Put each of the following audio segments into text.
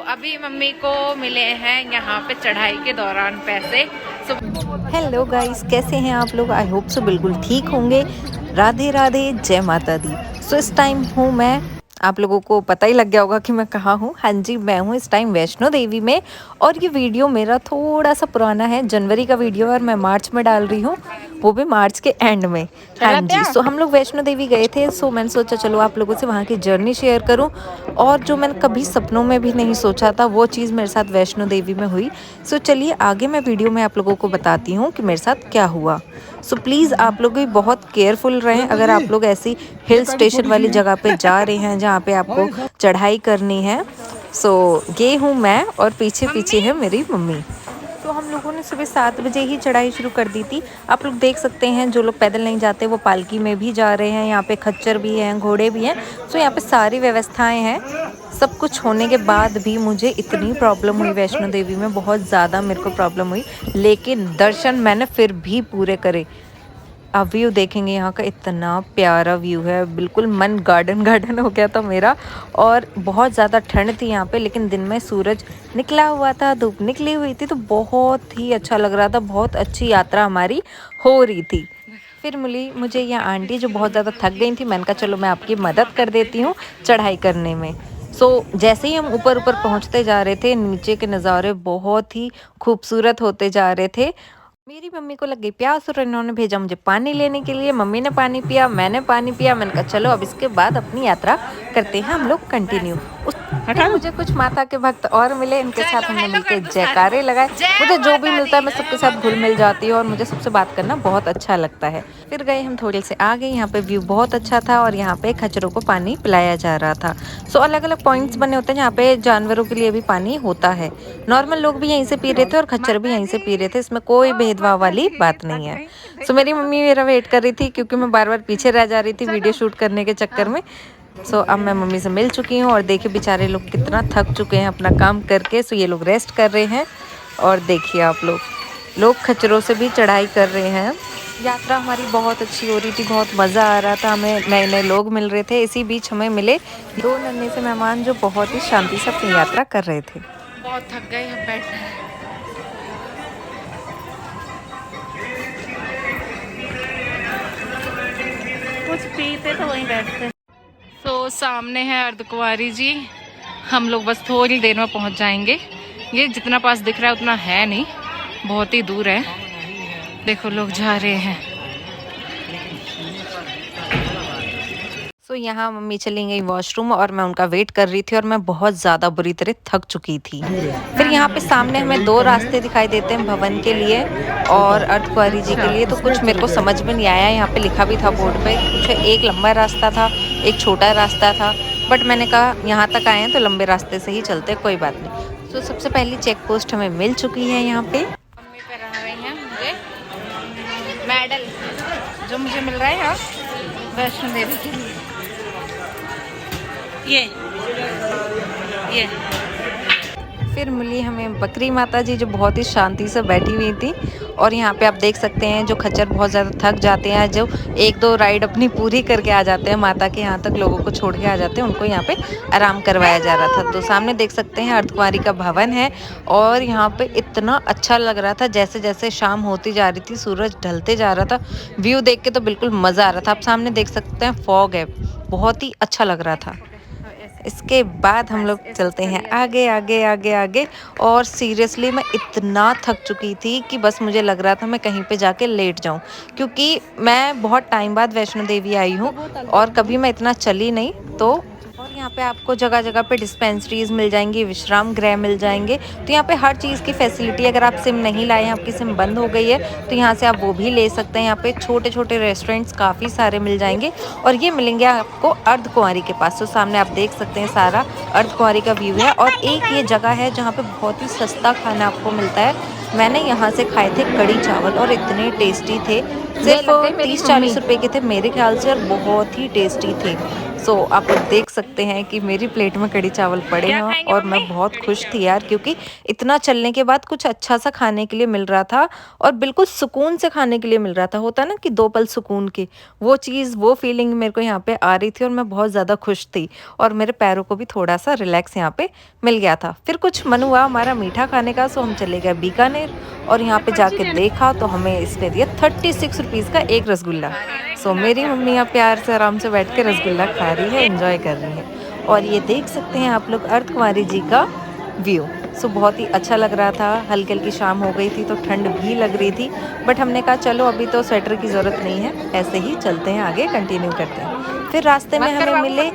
अभी मम्मी को मिले हैं यहाँ पे चढ़ाई के दौरान पैसे। हेलो गाइस, कैसे हैं आप लोग? आई होप सो बिल्कुल ठीक होंगे। राधे राधे, जय माता दी। सो इस टाइम हूँ मैं, आप लोगों को पता ही लग गया होगा कि मैं कहाँ हूँ। हाँ जी, मैं हूँ इस टाइम वैष्णो देवी में। और ये वीडियो मेरा थोड़ा सा पुराना है, जनवरी का वीडियो और मैं मार्च में डाल रही हूँ, वो भी मार्च के एंड में। हाँ जी, सो हम लोग वैष्णो देवी गए थे। सो मैंने सोचा चलो आप लोगों से वहाँ की जर्नी शेयर करूँ, और जो मैंने कभी सपनों में भी नहीं सोचा था वो चीज़ मेरे साथ वैष्णो देवी में हुई। सो चलिए आगे मैं वीडियो में आप लोगों को बताती हूँ कि मेरे साथ क्या हुआ। सो प्लीज़ आप लोग भी बहुत केयरफुल रहें अगर आप लोग ऐसी हिल स्टेशन वाली जगह पे जा रहे हैं जहाँ पे आपको चढ़ाई करनी है। सो ये हूँ मैं और पीछे पीछे है मेरी मम्मी। तो हम लोगों ने सुबह 7 बजे ही चढ़ाई शुरू कर दी थी। आप लोग देख सकते हैं, जो लोग पैदल नहीं जाते वो पालकी में भी जा रहे हैं। यहाँ पे खच्चर भी हैं, घोड़े भी हैं। तो यहाँ पे सारी व्यवस्थाएं हैं। सब कुछ होने के बाद भी मुझे इतनी प्रॉब्लम हुई वैष्णो देवी में, बहुत ज़्यादा मेरे को प्रॉब्लम हुई, लेकिन दर्शन मैंने फिर भी पूरे करे। आप व्यू देखेंगे, यहाँ का इतना प्यारा व्यू है, बिल्कुल मन गार्डन गार्डन हो गया था मेरा। और बहुत ज़्यादा ठंड थी यहाँ पे, लेकिन दिन में सूरज निकला हुआ था, धूप निकली हुई थी, तो बहुत ही अच्छा लग रहा था। बहुत अच्छी यात्रा हमारी हो रही थी। फिर मिली मुझे यहाँ आंटी जो बहुत ज़्यादा थक गई थी। मैंने कहा चलो मैं आपकी मदद कर देती हूँ चढ़ाई करने में। जैसे ही हम ऊपर ऊपर पहुँचते जा रहे थे, नीचे के नज़ारे बहुत ही खूबसूरत होते जा रहे थे। मेरी मम्मी को लग गई प्यास और इन्होंने भेजा मुझे पानी लेने के लिए। मम्मी ने पानी पिया, मैंने पानी पिया। मैंने कहा चलो अब इसके बाद अपनी यात्रा करते हैं हम लोग कंटिन्यू। फिर मुझे कुछ माता के भक्त और मिले, इनके साथ हमने मिलकर जयकारे लगाए। मुझे जो भी मिलता है मैं सबके साथ घुल मिल जाती हूँ और मुझे सबसे बात करना बहुत अच्छा लगता है। फिर गए हम थोड़े से आगे, यहाँ पे व्यू बहुत अच्छा था और यहाँ पे खच्चरों को पानी पिलाया जा रहा था। अलग अलग पॉइंट्स बने होते हैं जहाँ पे जानवरों के लिए भी पानी होता है। नॉर्मल लोग भी यहीं से पी रहे थे और खच्चर भी यहीं से पी रहे थे, इसमें कोई भेदभाव वाली बात नहीं है। मेरी मम्मी मेरा वेट कर रही थी क्योंकि मैं बार बार पीछे रह जा रही थी वीडियो शूट करने के चक्कर में। अब मैं मम्मी से मिल चुकी हूँ और देखिए बेचारे लोग कितना थक चुके हैं अपना काम करके। ये लोग रेस्ट कर रहे हैं और देखिए आप लोग खच्चरों से भी चढ़ाई कर रहे हैं। यात्रा हमारी बहुत अच्छी हो रही थी, बहुत मज़ा आ रहा था, हमें नए नए लोग मिल रहे थे। इसी बीच हमें मिले 2 नन्हे से मेहमान जो बहुत ही शांति से अपनी यात्रा कर रहे थे। बहुत थक गए हम बैठे। कुछ पीते तो वहीं बैठते। सामने है अर्धकुंवारी जी। हम लोग बस थोड़ी देर में पहुंच जाएंगे। ये जितना पास दिख रहा है उतना है नहीं, बहुत ही दूर है। देखो लोग जा रहे हैं। यहाँ मम्मी चली गई वॉशरूम और मैं उनका वेट कर रही थी और मैं बहुत ज़्यादा बुरी तरह थक चुकी थी। फिर यहाँ पे सामने हमें 2 रास्ते दिखाई देते हैं, भवन के लिए और अर्धकुंवारी जी के लिए। तो कुछ मेरे को समझ में नहीं आया, यहाँ पे लिखा भी था बोर्ड पे, कुछ एक लंबा रास्ता था एक छोटा रास्ता था, बट मैंने कहा यहाँ तक आए हैं तो लंबे रास्ते से ही चलते, कोई बात नहीं। सबसे पहली चेक पोस्ट हमें मिल चुकी है। यहाँ पे मम्मी पहना रही हैं मुझे मेडल जो मुझे मिल रहा है यहाँ वैष्णो देवी के लिए। ये फिर मिली हमें बकरी माता जी जो बहुत ही शांति से बैठी हुई थी। और यहाँ पे आप देख सकते हैं जो खच्चर बहुत ज़्यादा थक जाते हैं, जो 1-2 राइड अपनी पूरी करके आ जाते हैं माता के यहाँ तक, लोगों को छोड़ के आ जाते हैं, उनको यहाँ पे आराम करवाया जा रहा था। तो सामने देख सकते हैं अर्धकुंवारी का भवन है और यहाँ पे इतना अच्छा लग रहा था। जैसे जैसे शाम होती जा रही थी, सूरज ढलते जा रहा था, व्यू देख के तो बिल्कुल मज़ा आ रहा था। आप सामने देख सकते हैं फॉग है, बहुत ही अच्छा लग रहा था। इसके बाद हम लोग चलते हैं आगे आगे आगे आगे। और सीरियसली मैं इतना थक चुकी थी कि बस मुझे लग रहा था मैं कहीं पे जाके लेट जाऊं, क्योंकि मैं बहुत टाइम बाद वैष्णो देवी आई हूं और कभी मैं इतना चली नहीं। और यहाँ पे आपको जगह जगह पे डिस्पेंसरीज मिल जाएंगी, विश्राम गृह मिल जाएंगे। तो यहाँ पे हर चीज़ की फैसिलिटी, अगर आप सिम नहीं लाए हैं, आपकी सिम बंद हो गई है, तो यहाँ से आप वो भी ले सकते हैं। यहाँ पे छोटे छोटे रेस्टोरेंट्स काफ़ी सारे मिल जाएंगे और ये मिलेंगे आपको अर्धकुंवारी के पास। तो सामने आप देख सकते हैं सारा अर्धकुंवारी का व्यू है। और एक ये जगह है जहाँ पे बहुत ही सस्ता खाना आपको मिलता है। मैंने यहाँ से खाए थे कड़ी चावल और इतने टेस्टी थे, सिर्फ 30-40 रुपए के थे मेरे ख्याल से, और बहुत ही टेस्टी थे। सो आप लोग देख सकते हैं कि मेरी प्लेट में कढ़ी चावल पड़े हैं और मैं बहुत खुश थी यार, क्योंकि इतना चलने के बाद कुछ अच्छा सा खाने के लिए मिल रहा था और बिल्कुल सुकून से खाने के लिए मिल रहा था। होता ना कि 2 पल सुकून की, वो चीज़, वो फीलिंग मेरे को यहाँ पे आ रही थी और मैं बहुत ज़्यादा खुश थी और मेरे पैरों को भी थोड़ा सा रिलैक्स यहाँ पे मिल गया था। फिर कुछ मन हुआ हमारा मीठा खाने का, सो हम चले गए बीकानेर और यहाँ पे जाके देखा तो हमें इसने दिया 36 रुपीज़ का एक रसगुल्ला। सो मेरी मम्मी यहाँ प्यार से आराम से बैठ के रसगुल्ला खा रही है, एंजॉय कर रही है। और ये देख सकते हैं आप लोग अर्धकुंवारी जी का व्यू। सो बहुत ही अच्छा लग रहा था। हल्की हल्की शाम हो गई थी तो ठंड भी लग रही थी, बट हमने कहा चलो अभी तो स्वेटर की ज़रूरत नहीं है, ऐसे ही चलते हैं, आगे कंटिन्यू करते हैं। फिर रास्ते में हमें मिले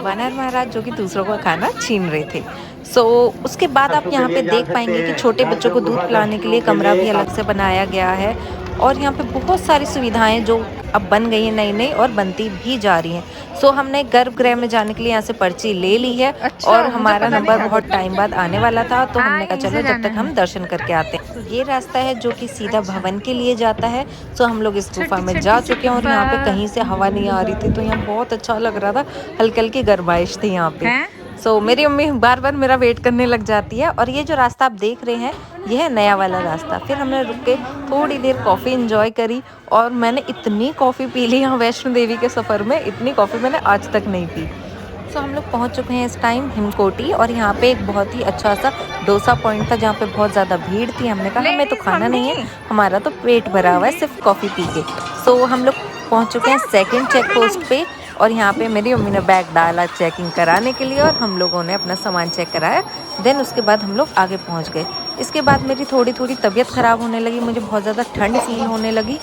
वानर महाराज जो कि दूसरों का खाना छीन रहे थे। सो उसके बाद आप यहाँ पे देख पाएंगे कि छोटे बच्चों को दूध पिलाने के लिए कमरा भी अलग से बनाया गया है और यहाँ पे बहुत सारी सुविधाएं जो अब बन गई हैं नई नई और बनती भी जा रही हैं। सो हमने गर्भगृह में जाने के लिए यहाँ से पर्ची ले ली है। और हमारा नंबर बहुत टाइम बाद आने वाला था तो हमने कहा चलो जब तक हम दर्शन करके आते हैं। तो ये रास्ता है जो कि सीधा भवन के लिए जाता है। सो हम लोग इस गुफा में जा चुके हैं और यहाँ पे कहीं से हवा नहीं आ रही थी तो यहाँ बहुत अच्छा लग रहा था, हल्की हल्की गर्माइश थी यहाँ पे। सो मेरी मम्मी बार बार मेरा वेट करने लग जाती है। और ये जो रास्ता आप देख रहे हैं ये है नया वाला रास्ता। फिर हमने रुक के थोड़ी देर कॉफ़ी इंजॉय करी और मैंने इतनी कॉफ़ी पी ली यहाँ वैष्णो देवी के सफ़र में, इतनी कॉफ़ी मैंने आज तक नहीं पी। सो हम लोग पहुँच चुके हैं इस टाइम हिमकोटी और यहाँ पे एक बहुत ही अच्छा सा डोसा पॉइंट था जहाँ पे बहुत ज़्यादा भीड़ थी। हमने कहा हमें तो खाना नहीं है, हमारा तो पेट भरा हुआ है सिर्फ कॉफ़ी पी के। सो हम लोग पहुँच चुके हैं सेकेंड चेक पोस्ट पे और यहाँ पे मेरी मम्मी ने बैग डाला चेकिंग कराने के लिए और हम लोगों ने अपना सामान चेक कराया। देन उसके बाद हम लोग आगे पहुँच गए। इसके बाद मेरी थोड़ी थोड़ी तबीयत ख़राब होने लगी, मुझे बहुत ज़्यादा ठंड फील होने लगी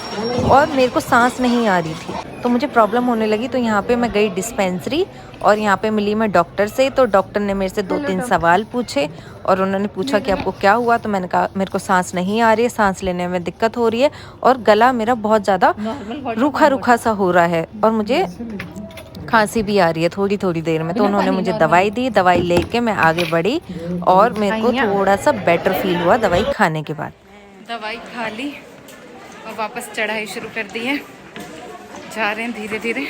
और मेरे को सांस नहीं आ रही थी तो मुझे प्रॉब्लम होने लगी। तो यहाँ पे मैं गई डिस्पेंसरी और यहाँ पे मिली मैं डॉक्टर से। तो डॉक्टर ने मेरे से 2-3 सवाल पूछे और उन्होंने पूछा कि आपको क्या हुआ। तो मैंने कहा मेरे को सांस नहीं आ रही है, सांस लेने में दिक्कत हो रही है और गला मेरा बहुत ज़्यादा रूखा रूखा सा हो रहा है और मुझे खांसी भी आ रही है थोड़ी थोड़ी देर में। तो उन्होंने मुझे दवाई दी, दवाई लेके मैं आगे बढ़ी और मेरे को थोड़ा सा बेटर फील हुआ दवाई खाने के बाद। दवाई खा ली और वापस चढ़ाई शुरू कर दी है, जा रहे हैं धीरे धीरे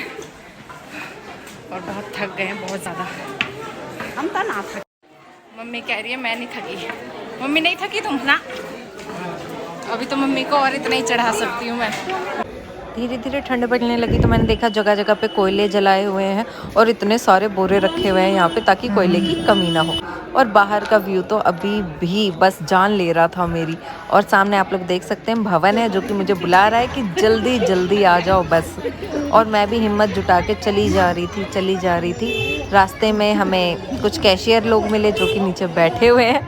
और बहुत थक गए हैं, बहुत ज़्यादा। हम तो ना थक। मम्मी कह रही है मैं नहीं थकी। मम्मी नहीं थकी तुम ना? अभी तो मम्मी को और इतना ही चढ़ा सकती हूँ मैं। धीरे धीरे ठंड बढ़ने लगी तो मैंने देखा जगह जगह पे कोयले जलाए हुए हैं और इतने सारे बोरे रखे हुए हैं यहाँ पे ताकि कोयले की कमी ना हो। और बाहर का व्यू तो अभी भी बस जान ले रहा था मेरी। और सामने आप लोग देख सकते हैं भवन है जो कि मुझे बुला रहा है कि जल्दी जल्दी आ जाओ बस। और मैं भी हिम्मत जुटा के चली जा रही थी। रास्ते में हमें कुछ कैशियर लोग मिले जो कि नीचे बैठे हुए हैं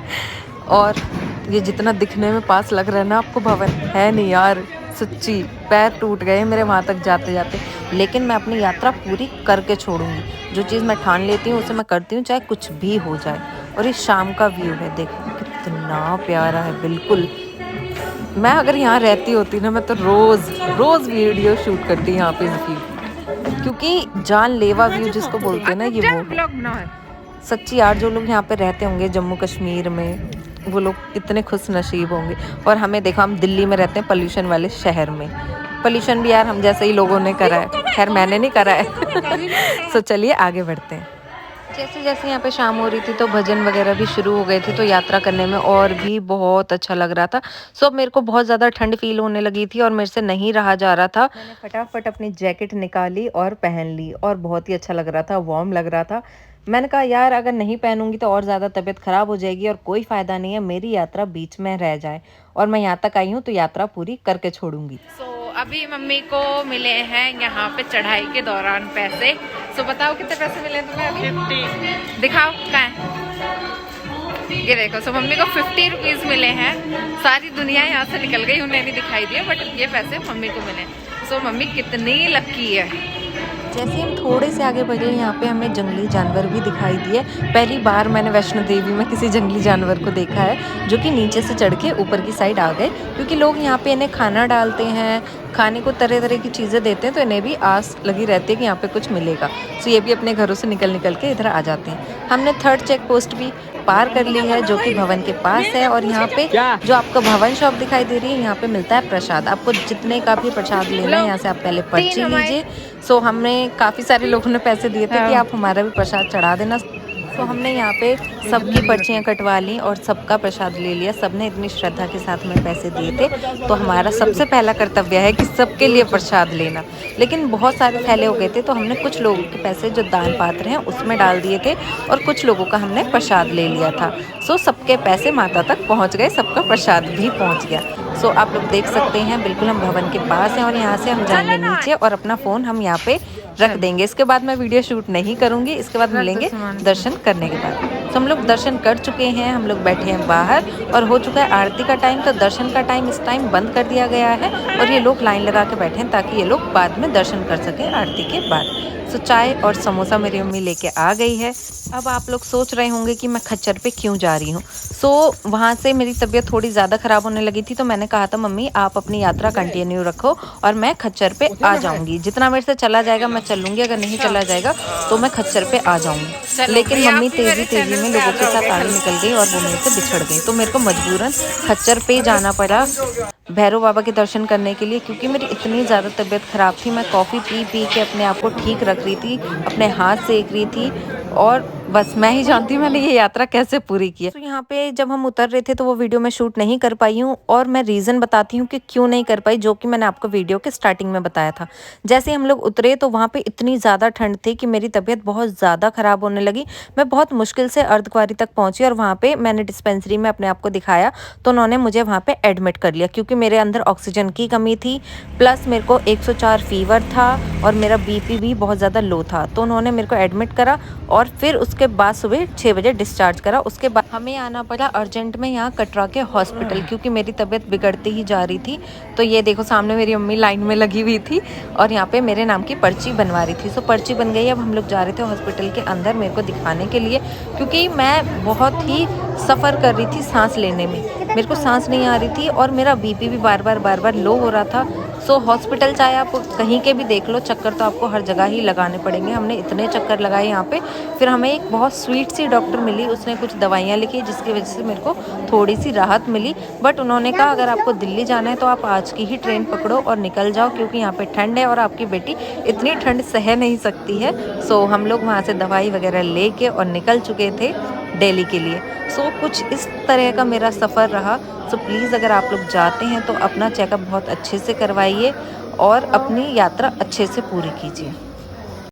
और ये जितना दिखने में पास लग रहा है ना आपको भवन, है नहीं यार, सच्ची पैर टूट गए मेरे वहाँ तक जाते जाते। लेकिन मैं अपनी यात्रा पूरी करके छोड़ूंगी। जो चीज़ मैं ठान लेती हूँ उसे मैं करती हूँ चाहे कुछ भी हो जाए। और ये शाम का व्यू है, देखो कितना प्यारा है। बिल्कुल मैं अगर यहाँ रहती होती ना मैं तो रोज़ वीडियो शूट करती यहाँ पे इस व्यू, क्योंकि जानलेवा व्यू जिसको बोलते हैं ना ये वो है। सच्ची यार जो लोग यहाँ पे रहते होंगे जम्मू कश्मीर में वो लोग कितने खुश नसीब होंगे। और हमें देखो हम दिल्ली में रहते हैं पोल्यूशन वाले शहर में। पोल्यूशन भी यार हम जैसे ही लोगों ने करा है, खैर मैंने नहीं करा है। सो चलिए आगे बढ़ते हैं। जैसे जैसे यहाँ पे शाम हो रही थी तो भजन वगैरह भी शुरू हो गए थे तो यात्रा करने में और भी बहुत अच्छा लग रहा था। सो मेरे को बहुत ज़्यादा ठंड फील होने लगी थी और मेरे से नहीं रहा जा रहा था। मैंने फटाफट अपनी जैकेट निकाली और पहन ली और बहुत ही अच्छा लग रहा था, वार्म लग रहा था। मैंने कहा यार अगर नहीं पहनूंगी तो और ज़्यादा तबीयत ख़राब हो जाएगी और कोई फ़ायदा नहीं है मेरी यात्रा बीच में रह जाए। और मैं यहाँ तक आई हूँ तो यात्रा पूरी करके छोड़ूंगी। अभी मम्मी को मिले हैं यहाँ पे चढ़ाई के दौरान पैसे। सो बताओ कितने पैसे मिले तुम्हें अभी? 50। दिखाओ क्या है ये देखो। सो मम्मी को 50 रुपीज़ मिले हैं। सारी दुनिया यहाँ से निकल गई, उन्हें नहीं दिखाई दिया बट ये पैसे मम्मी को मिले। सो मम्मी कितनी लकी है। जैसे हम थोड़े से आगे बढ़े यहाँ पे हमें जंगली जानवर भी दिखाई दिए। पहली बार मैंने वैष्णो देवी में किसी जंगली जानवर को देखा है जो कि नीचे से चढ़ के ऊपर की साइड आ गए, क्योंकि लोग यहाँ पे इन्हें खाना डालते हैं, खाने को तरह तरह की चीज़ें देते हैं तो इन्हें भी आस लगी रहती है कि यहाँ पे कुछ मिलेगा। तो ये भी अपने घरों से निकल के इधर आ जाते हैं। हमने 3rd चेक पोस्ट भी पार कर ली है जो कि भवन के पास है। और यहाँ पे जो आपको भवन शॉप दिखाई दे रही है यहाँ पे मिलता है प्रसाद। आपको जितने का भी प्रसाद लेना है यहाँ से आप पहले पर्ची लीजिए, सो हमने काफ़ी सारे लोगों ने पैसे दिए थे कि हाँ। आप हमारा भी प्रसाद चढ़ा देना। तो हमने यहाँ पे सबकी पर्चियाँ कटवा ली और सबका प्रसाद ले लिया। सबने इतनी श्रद्धा के साथ में पैसे दिए थे, तो हमारा सबसे पहला कर्तव्य है कि सबके लिए प्रसाद लेना। लेकिन बहुत सारे थैले हो गए थे, तो हमने कुछ लोगों के पैसे जो दान पात्र हैं उसमें डाल दिए थे और कुछ लोगों का हमने प्रसाद ले लिया था। सो सबके पैसे माता तक पहुँच गए, सबका प्रसाद भी पहुँच गया। सो आप लोग देख सकते हैं, बिल्कुल हम भवन के पास हैं और यहाँ से हम जाएंगे नीचे और अपना फ़ोन हम यहाँ पे रख देंगे। इसके बाद मैं वीडियो शूट नहीं करूँगी, इसके बाद मिलेंगे दर्शन करने के बाद। तो हम लोग दर्शन कर चुके हैं, हम लोग बैठे हैं बाहर और हो चुका है आरती का टाइम। तो दर्शन का टाइम इस टाइम बंद कर दिया गया है और ये लोग लाइन लगा के बैठे हैं ताकि ये लोग बाद में दर्शन कर सकें आरती के बाद। सो चाय और समोसा मेरी मम्मी लेके आ गई है। अब आप लोग सोच रहे होंगे कि मैं खच्चर पे क्यों जा रही हूँ। सो वहाँ से मेरी तबीयत थोड़ी ज़्यादा ख़राब होने लगी थी, तो मैंने कहा था मम्मी आप अपनी यात्रा कंटिन्यू रखो और मैं खच्चर पे आ जाऊँगी। जितना मेरे से चला जाएगा मैं चल लूँगी, अगर नहीं चला जाएगा तो मैं खच्चर पे आ जाऊँगी। लेकिन मम्मी तेज़ी में लोगों के साथ आगे निकल गई और वो मेरे से बिछड़ गई, तो मेरे को मजबूरन खच्चर पे जाना पड़ा भैरव बाबा के दर्शन करने के लिए। क्योंकि मेरी इतनी ज़्यादा तबीयत ख़राब थी, मैं कॉफ़ी पी के अपने आप को ठीक रख रही थी, अपने हाथ सेक रही थी और बस मैं ही जानती हूँ मैंने ये यात्रा कैसे पूरी की है। तो यहाँ पे जब हम उतर रहे थे तो वो वीडियो मैं शूट नहीं कर पाई हूँ और मैं रीज़न बताती हूँ कि क्यों नहीं कर पाई, जो कि मैंने आपको वीडियो के स्टार्टिंग में बताया था। जैसे ही हम लोग उतरे तो वहाँ पे इतनी ज़्यादा ठंड थी कि मेरी तबीयत बहुत ज़्यादा ख़राब होने लगी। मैं बहुत मुश्किल से अर्धकुंवारी तक पहुँची और वहाँ पर मैंने डिस्पेंसरी में अपने आप को दिखाया तो उन्होंने मुझे वहाँ पर एडमिट कर लिया, क्योंकि मेरे अंदर ऑक्सीजन की कमी थी, प्लस मेरे को 104 फीवर था और मेरा बीपी भी बहुत ज़्यादा लो था। तो उन्होंने मेरे को एडमिट करा और फिर उसके बाद सुबह 6 बजे डिस्चार्ज करा। उसके बाद हमें आना पड़ा अर्जेंट में यहाँ कटरा के हॉस्पिटल, क्योंकि मेरी तबीयत बिगड़ती ही जा रही थी। तो ये देखो सामने मेरी मम्मी लाइन में लगी हुई थी और यहाँ पे मेरे नाम की पर्ची बनवा रही थी। सो पर्ची बन गई। अब हम लोग जा रहे थे हॉस्पिटल के अंदर मेरे को दिखाने के लिए, क्योंकि मैं बहुत ही सफ़र कर रही थी सांस लेने में, मेरे को सांस नहीं आ रही थी और मेरा बीपी भी बार बार लो हो रहा था। सो हॉस्पिटल चाहे आप कहीं के भी देख लो, चक्कर तो आपको हर जगह ही लगाने पड़ेंगे। हमने इतने चक्कर लगाए यहाँ पे। फिर हमें एक बहुत स्वीट सी डॉक्टर मिली, उसने कुछ दवाइयाँ लिखी जिसकी वजह से मेरे को थोड़ी सी राहत मिली। बट उन्होंने कहा अगर आपको दिल्ली जाना है तो आप आज की ही ट्रेन पकड़ो और निकल जाओ, क्योंकि यहाँ पे ठंड है और आपकी बेटी इतनी ठंड सह नहीं सकती है। सो हम लोग वहाँ से दवाई वगैरह लेके और निकल चुके थे दिल्ली के लिए। सो कुछ इस तरह का मेरा सफ़र रहा। सो प्लीज़ अगर आप लोग जाते हैं तो अपना चेकअप बहुत अच्छे से करवाइए और अपनी यात्रा अच्छे से पूरी कीजिए।